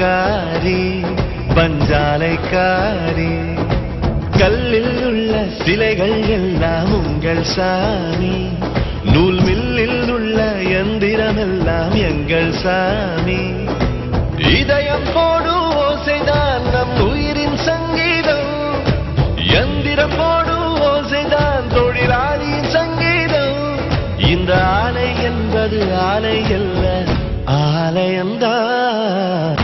பாலைக்காரி பஞ்சாலைக்காரி கல்லில் உள்ள சிலைகள் எல்லாம் உங்கள் சாமி நூல் மில்லில் உள்ள எந்திரமெல்லாம் எங்கள் சாமி இதயம் போடும் ஓசைதான் நம் உயிரின் சங்கீதம் எந்திரம் போடும் ஓசைதான் தொழிலாளியின் சங்கீதம் இந்த ஆலை என்பது ஆலை அல்ல ஆலயம்தான்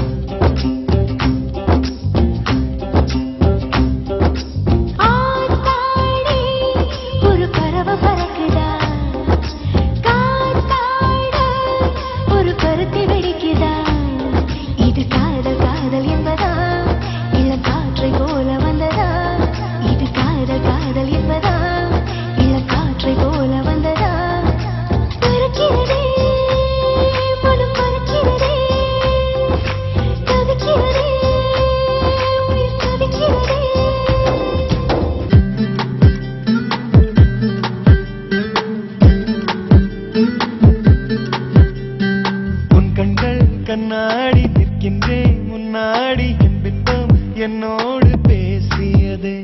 கண்ணாடி நிற்கின்றேன் முன்னாடி என் பின்பம் என்னோடு பேசியதே